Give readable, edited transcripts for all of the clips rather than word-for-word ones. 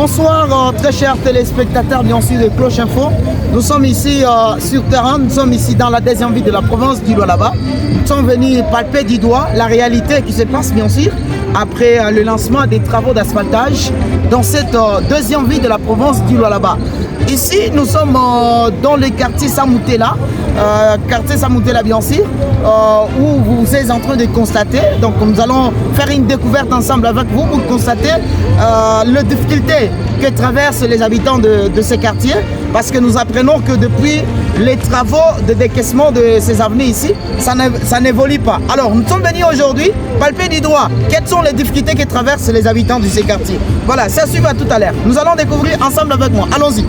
Bonsoir très chers téléspectateurs bien sûr de Cloche Info. Nous sommes ici sur terrain, nous sommes ici dans la deuxième ville de la province du Lualaba. Nous sommes venus palper du doigt la réalité qui se passe bien sûr après le lancement des travaux d'asphaltage dans cette deuxième ville de la province du Lualaba. Ici nous sommes dans le quartier Samoutela, bien sûr, où vous êtes en train de constater, donc nous allons faire une découverte ensemble avec vous pour constater les difficultés que traversent les habitants de ces quartiers, parce que nous apprenons que depuis les travaux de décaissement de ces avenues ici, ça n'évolue pas. Alors nous sommes venus aujourd'hui palper du doigt quelles sont les difficultés que traversent les habitants de ces quartiers. Voilà, ça suivra tout à l'heure. Nous allons découvrir ensemble avec moi. Allons-y.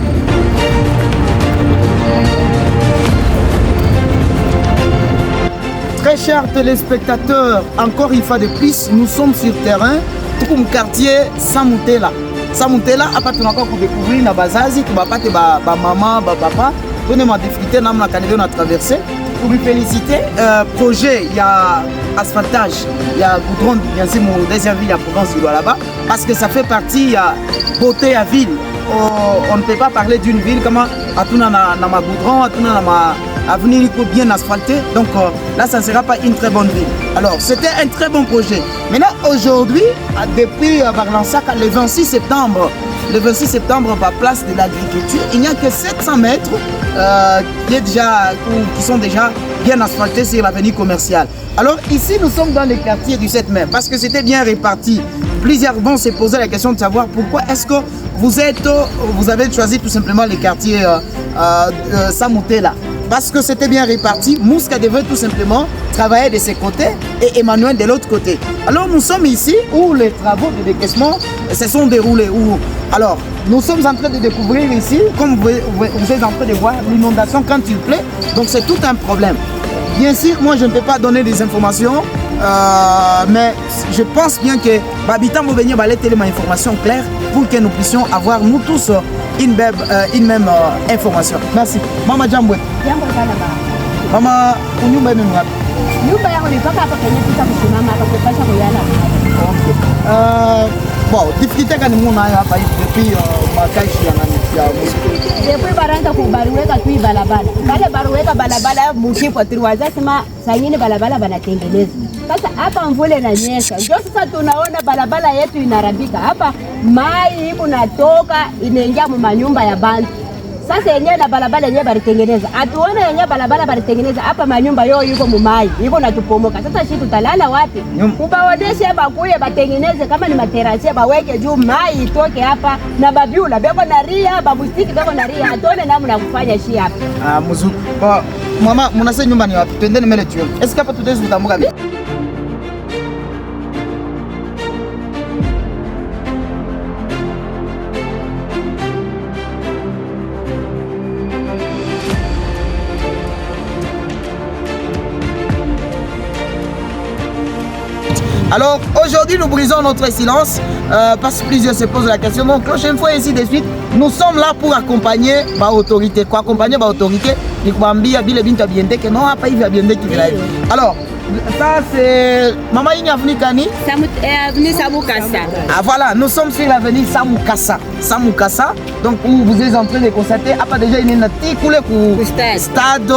Très chers téléspectateurs, encore une fois de plus, nous sommes sur terrain, tout comme quartier Samoutela. Samoutela, après tout encore pour découvrir na bazazi, tu vas pas te maman, papa, tout ne m'a difficulté, n'a pas traversé. Pour lui féliciter, projet, il y a asphaltage, il y a goudron, bien sûr, mon deuxième ville, il y a province du Lualaba, parce que ça fait partie, il y a beauté à ville. On ne peut pas parler d'une ville comme à tout na ma goudron, à tout na ma avenir bien asphalté, donc là ça ne sera pas une très bonne ville. Alors c'était un très bon projet. Maintenant aujourd'hui, depuis Barlansac, le 26 septembre, par place de l'agriculture, il n'y a que 700 mètres qui sont déjà bien asphaltés sur l'avenue commerciale. Alors ici nous sommes dans le quartier du 7 mai parce que c'était bien réparti. Plusieurs vont se poser la question de savoir pourquoi est-ce que vous avez choisi tout simplement le quartier Samoutela. Parce que c'était bien réparti, Mouska devait tout simplement travailler de ce côté et Emmanuel de l'autre côté. Alors nous sommes ici où les travaux de décaissement se sont déroulés. Alors nous sommes en train de découvrir ici, comme vous êtes en train de voir, l'inondation quand il pleut, donc c'est tout un problème. Bien sûr, moi je ne peux pas donner des informations, mais je pense bien que Babitan Mouvenir va aller tellement information claire pour que nous puissions avoir nous tous une même information. Merci. Mama Jambwe. Jambo sana baba. Mama, unyumba ni ngapi? Nyumba yangu ni mpaka hapa kwenye pita kusimama hapa kupasha kuyala. Okay. Bon, difficulté gani muna hapa hivi depuis makaishi ya nani ya muziki? Depuis baranga kubaruweka tu balabala. Bale baruweka balabala mshiko triwaza sema sanyini balabala banatengeneza. Sasa hapa mvule inanyesha. Ndio sasa tunaona balabala yetu inarabika. Hapa mai ipo natoka inaingia mu manyumba ya bantu. Sasa yenyewe na balabala yenyewe baritengeneza. Atuone yenyewe balabala baritengeneza hapa manyumba yao yuko mumai. Yuko natupomoka. Sasa sisi tutalala wapi? Ubaoneshe bakuye batengeneze kama ni materasi baweke juu mai itoke hapa na babiula beko na ria, babustiki beko na ria. Atuone namna kufanya shi hapa. Ah, mzuri. Mama, mnasema nyumba ni wapi? Twendeni mbele tuone. Est-ce que hapa tutaweza kutambuka vipi? Alors aujourd'hui nous brisons notre silence parce que plusieurs se posent la question. Donc prochaine fois ainsi de suite, nous sommes là pour accompagner l'autorité. Quoi accompagner l'autorité? Ni kuambia bile bintu abiende que non hapa hivi abiende kivile. Alors ça c'est Mama Ini avenue Kani? Avenue Samukasa. Ah voilà, nous sommes sur l'avenue Samukasa. Samukasa. Donc où vous êtes en train de constater hapa déjà il y a un petit coulé pour stade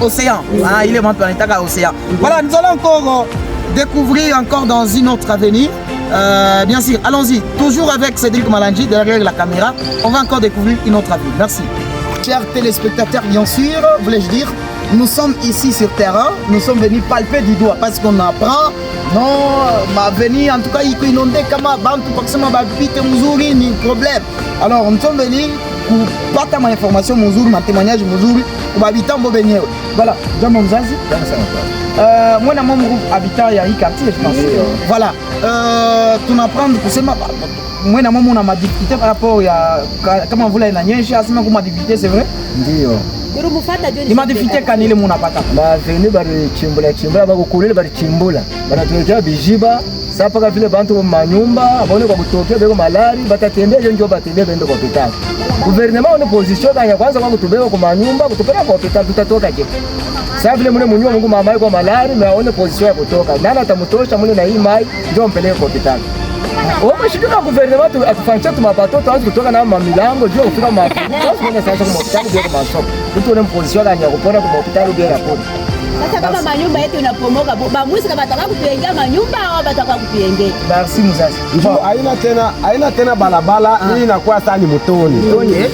Océan. Ah, il est maintenant à Océan. Voilà, nous allons encore découvrir encore dans une autre avenue. Bien sûr, allons-y, toujours avec Cédric Malangi derrière la caméra. On va encore découvrir une autre avenue. Merci. Chers téléspectateurs, bien sûr, voulais-je dire, nous sommes ici sur terrain. Nous sommes venus palper du doigt parce qu'on apprend. Non, ma venue, en tout cas, il est inondé comme un bantu, parce que ma bite Muzuri, ni problème. Alors, nous sommes venus pour partager ma information, Muzuri, ma témoignage, Muzuri, pour habitant Bobenye. Voilà, Jamon Zazi. Moi, dans mon groupe habitant, il y a un quartier, je pense. Voilà. Tu n'apprends que c'est moi, dans mon monde, on m'a difficulté par rapport à comment vous l'avez dit, je m'a difficulté, c'est vrai? Il m'a difficulté quand il est mon appartement. Bah, venez, bah, chimbula, bah, couler, bah, chimbula. Bah, tu es bijiba, ça peut faire bantu manyumba, abone kwa kutokia bego malari, batatembea je ndio batembea bendo kwa hospitali. Gouvernement une position kanya kwanza kwa kutubeba kwa manyumba, kutupeleka kwa hospitali tutatoka je. Sasa vile mune munyumba Mungu mama kwa malari, na one position ya kutoka. Nani atamtosha mune na hii mai ndio mpeleke kwa hospitali. Wameshindika gouvernement atufanyisha tumabato tuanze kutoka na mamilango juu kufika mafuta. Tunaona sasa kwa hospitali ndio kwa masoko. Mtu ana position gani ya kupona kwa hospitali bila rapoti. Sasa kama manyumba yetu inapomoka, bamwisi kama bataka kutuengea manyumba au bataka kutuengea. Merci mzazi. Haina tena balabala, hii inakuwa sasa ni mtoni.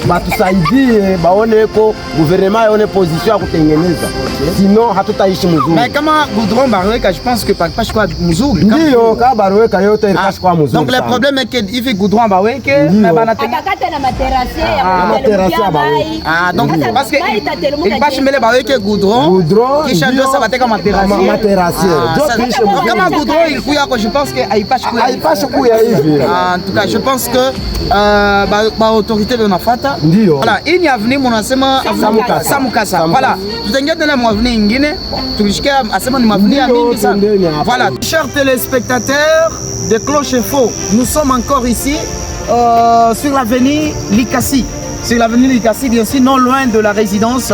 Batusaidie baone ko gouvernement yone position ya kutengeneza. Sinon hatutaishi mzuri. Mais kama goudron barweka, je pense que pas quoi mzuri. Ndio, kama barweka yote ilipaswa kwa mzuri. Donc le problème est que hivi goudron barweke, mais banatenga akakata na materrasse ya materrasse barweke. Donc parce que il pas chimele barweke goudron. Kisha ndio ça bateka materrasse. Donc kama goudron ilikuya ko, je pense que haipashi kuya hivi. En tout cas, je pense que ba autorité wanafata. Voilà, hii ni avenue mnasema Samukasa. Voilà. Tutaingia tena avenue ingine. Tulishikia asema ni avenue ya mingi sana. Voilà, chers téléspectateurs de Cloche Info, nous sommes encore ici sur l'avenue Likasi. Sur l'avenue Likasi, bien sûr, non loin de la résidence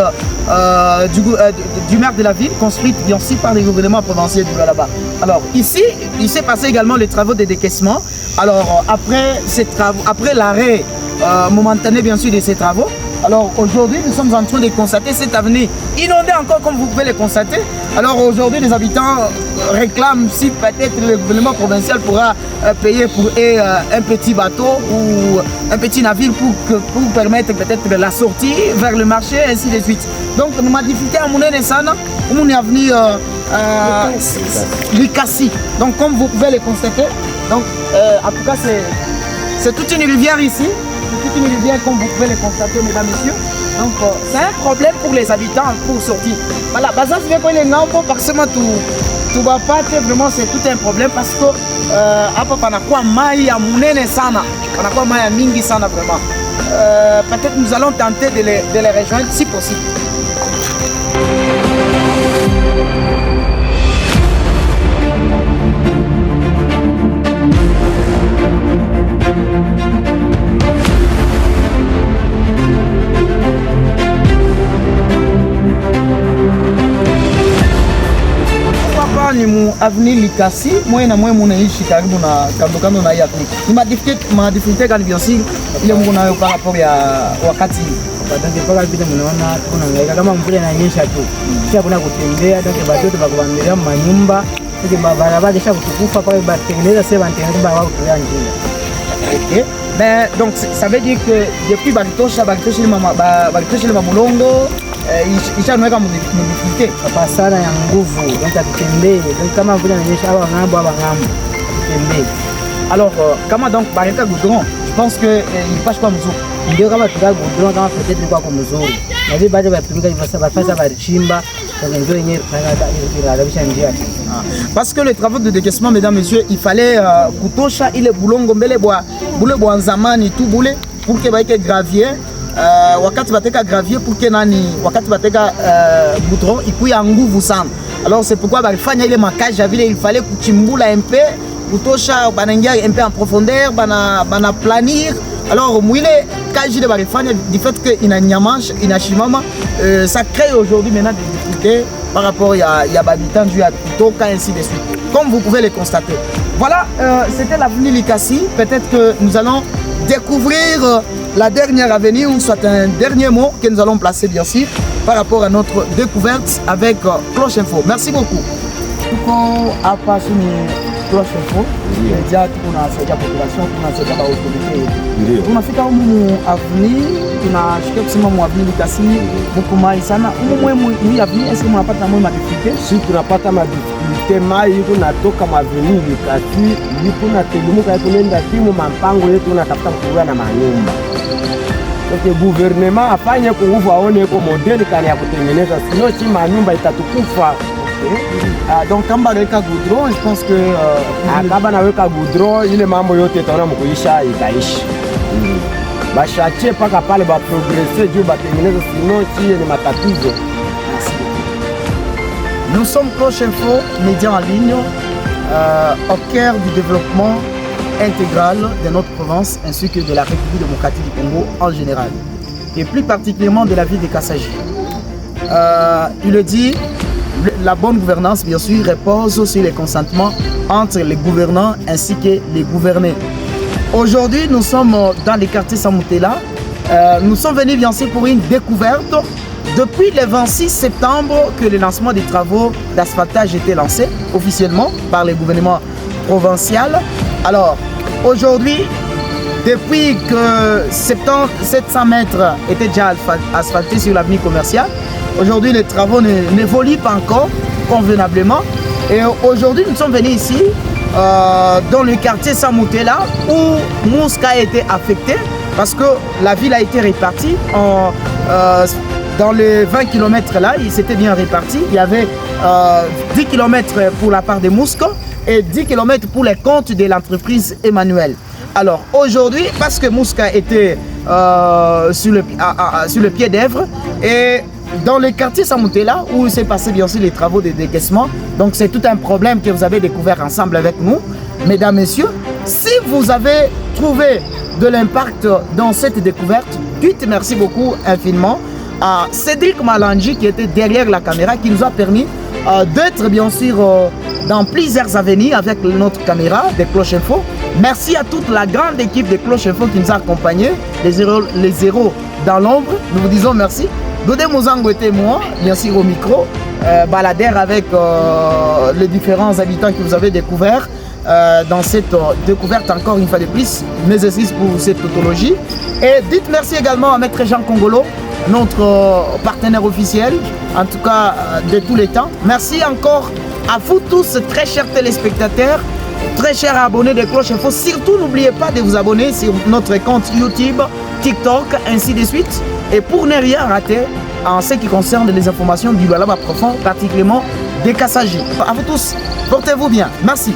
du maire de la ville, construite bien sûr par le gouvernement provincial du là-bas. Alors ici, il s'est passé également les travaux de décaissement. Alors après l'arrêt momentané bien sûr de ces travaux, alors aujourd'hui nous sommes en train de constater cette avenue inondée encore comme vous pouvez le constater. Alors aujourd'hui les habitants réclament si peut-être le gouvernement provincial pourra payer pour un petit bateau ou un petit navire pour permettre peut-être la sortie vers le marché ainsi de suite. Donc nous avons difficulté à mon sana, on est venu Likasi. Donc comme vous pouvez le constater, donc en tout cas c'est toute une rivière ici. C'est toute une rivière comme vous pouvez le constater mesdames et messieurs. Donc c'est un problème pour les habitants pour sortir. Voilà, ça c'est bien les nombres parce que tout va pas vraiment c'est tout un problème parce que hapa panakuwa mai ya munene sana. Panakuwa mai ya mingi sana vraiment. Peut-être nous allons tenter de les rejoindre si possible. Ni mu avenue Likasi, moi na moi munaishi karibu na kando na hii avenue. Ni madifikulte gani bien sûr ile Mungu nayo par rapport ya wakati donc mpaka vile mnaona tunahangaika kama mvula inanyesha tu. Kisha kuna kutembea donc watoto bakubambilia manyumba. Sisi barabara kisha kutukufa kwa batengeneza sasa bantengeneza wao kulia njia. OK. Mais donc ça veut dire que depuis Bakitosha le mamulongo ishanweka mdifikulte hapa sana ya nguvu donc atutembee donc kama vile inanyesha hapa ngambo atutembee. Alors kama donc barika goudron, je pense que il passe pas mzuri. Ndio kama tuka goudron kama peut-être kwa mzuri. Na hivi baada ya kutumika bafasa barichimba donc ndio yenyewe tunarabisha njia. Parce que les travaux de décaissement mesdames messieurs, il fallait kutosha ile bulongo mbele bwa nzamani tu bule pour que baike gravier wakati bateka gravier pour que nani wakati bateka goudron ikuya nguvu sana. Alors c'est pourquoi balifanya ile makage ya vile il fallait kuchimbula un peu kutosha banaingia un peu en profondeur bana planir. Alors mwile kaji de balifanya du fait que inashimama ça crée aujourd'hui maintenant des difficultés par rapport ya babitan du kutoka ainsi de suite comme vous pouvez le constater. Voilà, c'était l'avenue Likasi. Peut-être que nous allons découvrir la dernière avenue, ou soit un dernier mot que nous allons placer bien sûr par rapport à notre découverte avec Cloche Info. Merci beaucoup. Tuko hapa chini Cloche Info, ndio tunasaidia population, tunasaidia ba autorité. Ndio. Tunafika humu avenue, tunashikia kusema mu avenue Likasi, buku mai sana. Humu mwe avenue, est-ce que mnapata mwe madifikulte? Si tunapata madifikulte mai yuko natoka mu avenue Likasi, yuko na tegemuka yuko nenda timu mampango yetu tunatafuta kuwa na manyumba. Donc gouvernement afanye kwa nguvu aone kwa modeli kani ya kutengeneza sio si manyumba itatukufa. Donc kama weka goudron, je pense que kama naweka goudron ile mambo yote itaona mkuisha itaishi. Bashachie paka pale ba progresser juu batengeneza sino si ni matatizo. Nous sommes Cloche Info, médias en ligne au cœur du développement intégral de notre province ainsi que de la République démocratique du Congo en général et plus particulièrement de la ville de Kassaji. Il le dit, la bonne gouvernance, bien sûr, repose sur les consentements entre les gouvernants ainsi que les gouvernés. Aujourd'hui, nous sommes dans les quartiers Samoutela. Nous sommes venus bien sûr pour une découverte. Depuis le 26 septembre que le lancement des travaux d'asphaltage était lancé officiellement par le gouvernement provincial. Alors, aujourd'hui, depuis que 700 mètres étaient déjà asphaltés sur l'avenue commerciale, aujourd'hui les travaux n'évoluent pas encore convenablement. Et aujourd'hui, nous sommes venus ici dans le quartier Samoutela où Mouska a été affecté parce que la ville a été répartie dans les 20 km là, il s'était bien réparti. Il y avait 10 km pour la part de Mouska et 10 km pour les comptes de l'entreprise Emmanuel. Alors aujourd'hui, parce que Mouska était sur le pied d'Èvre et dans le quartier Samoutela où s'est passé bien sûr les travaux de décaissement, donc c'est tout un problème que vous avez découvert ensemble avec nous, mesdames, messieurs. Si vous avez trouvé de l'impact dans cette découverte, dites merci beaucoup infiniment à Cédric Malandji qui était derrière la caméra, qui nous a permis d'être bien sûr dans plusieurs avenirs avec notre caméra de Cloche Info. Merci à toute la grande équipe de Cloche Info qui nous a accompagnés, les zéros dans l'ombre. Nous vous disons merci. Dodé Mozango était moi, bien sûr au micro, baladère avec les différents habitants que vous avez découverts dans cette découverte encore une fois de plus, mes exercices pour cette tautologie. Et dites merci également à Maître Jean Congolo, notre partenaire officiel, en tout cas de tous les temps. Merci encore à vous tous, très chers téléspectateurs, très chers abonnés de Cloche Info. Surtout, n'oubliez pas de vous abonner sur notre compte YouTube, TikTok, ainsi de suite. Et pour ne rien rater en ce qui concerne les informations du Lualaba profond, particulièrement des Kassaji. À vous tous, portez-vous bien. Merci.